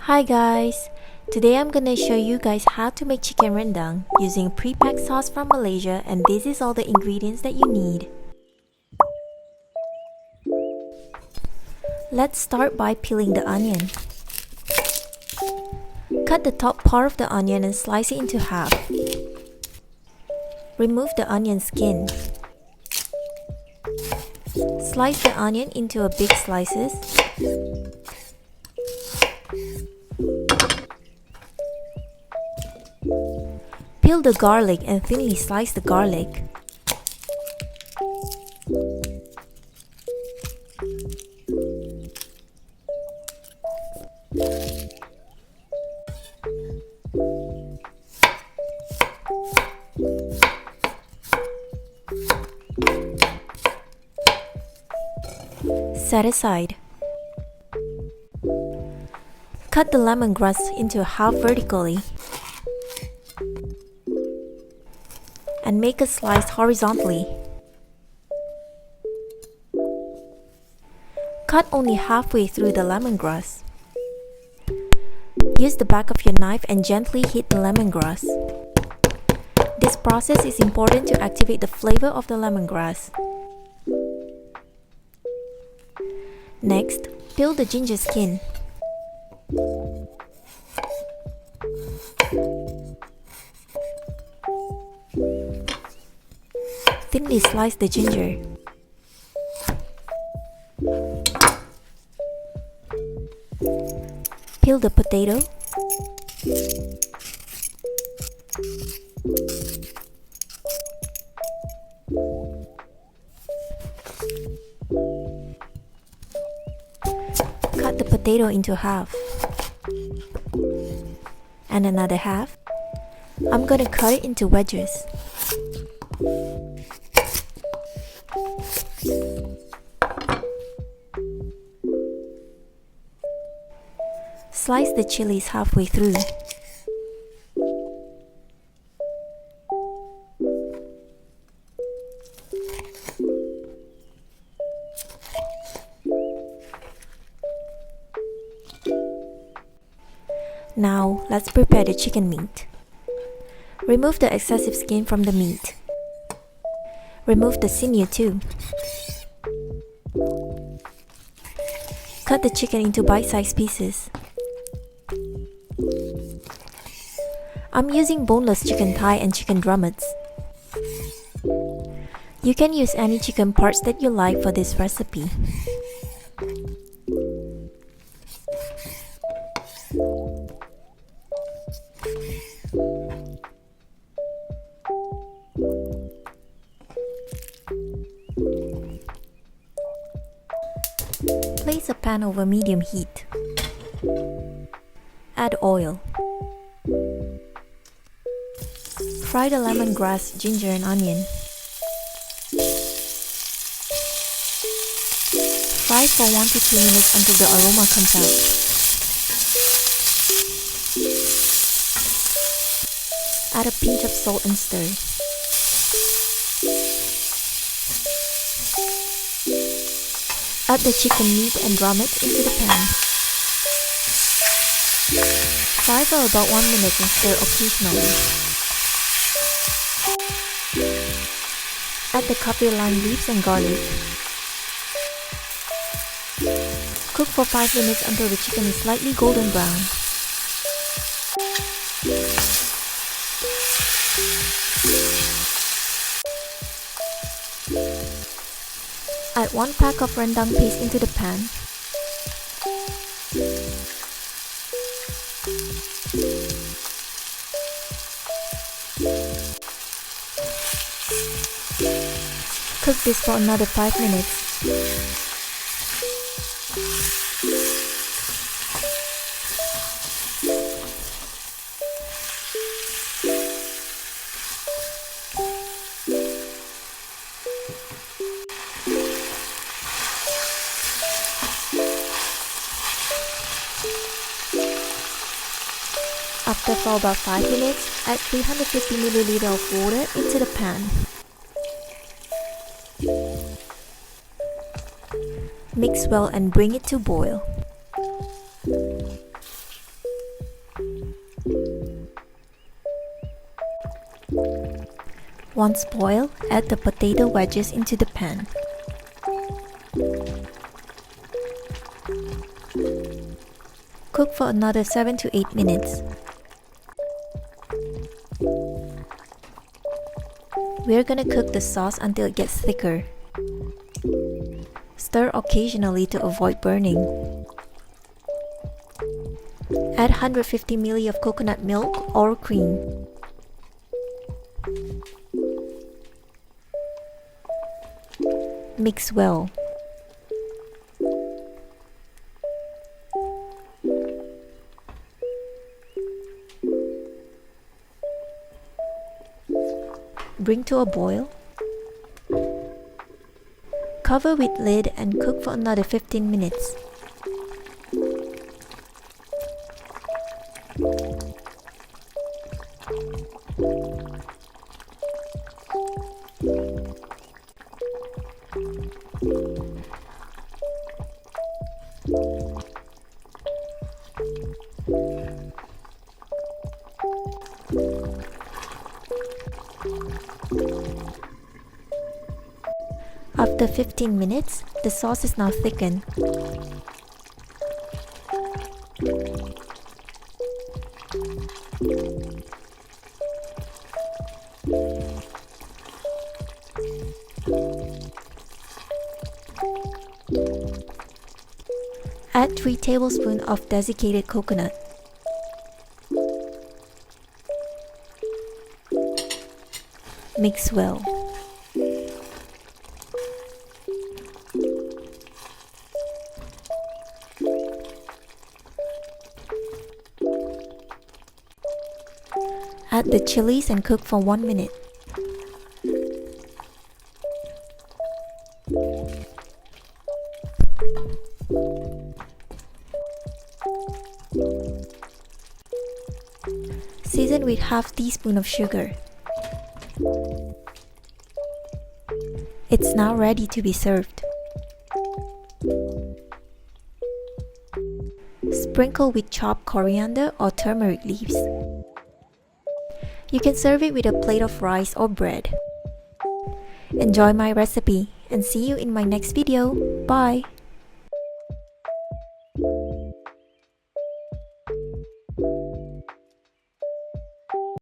Hi guys! Today I'm gonna show you guys how to make chicken rendang using pre-packed sauce from Malaysia, and this is all the ingredients that you need. Let's start by peeling the onion. Cut the top part of the onion and slice it into half. Remove the onion skin. Slice the onion into a big slices. Peel the garlic and thinly slice the garlic. Set aside. Cut the lemongrass into half vertically and make a slice horizontally. Cut only halfway through the lemongrass. Use the back of your knife and gently hit the lemongrass. This process is important to activate the flavor of the lemongrass. Next, peel the ginger skin. Thinly slice the ginger. Peel the potato. Cut the potato into half. And another half. I'm gonna cut it into wedges. Slice the chilies halfway through. Now, let's prepare the chicken meat. Remove the excessive skin from the meat. Remove the sinew too. Cut the chicken into bite-sized pieces. I'm using boneless chicken thigh and chicken drumettes. You can use any chicken parts that you like for this recipe. Place a pan over medium heat. Add oil. Fry the lemongrass, ginger and onion. Fry for 1 to 2 minutes until the aroma comes out. Add a pinch of salt and stir. Add the chicken meat and drumettes into the pan. Fry for about 1 minute and stir occasionally. Add the Kafir Lime Leaves and garlic. Cook for 5 minutes until the chicken is slightly golden brown. Add 1 pack of rendang paste into the pan. Cook this for another 5 minutes. After for about 5 minutes, add 350 ml of water into the pan. Mix well and bring it to boil. Once boiled, add the potato wedges into the pan. Cook for another 7 to 8 minutes. We're gonna cook the sauce until it gets thicker. Stir occasionally to avoid burning. Add 150 ml of coconut milk or cream. Mix well. Bring to a boil. Cover with lid and cook for another 15 minutes. After 15 minutes, the sauce is now thickened. Add 3 tablespoons of desiccated coconut. Mix well. Add the chilies and cook for 1 minute. Season with half teaspoon of sugar. It's now ready to be served. Sprinkle with chopped coriander or turmeric leaves. You can serve it with a plate of rice or bread. Enjoy my recipe and see you in my next video. Bye!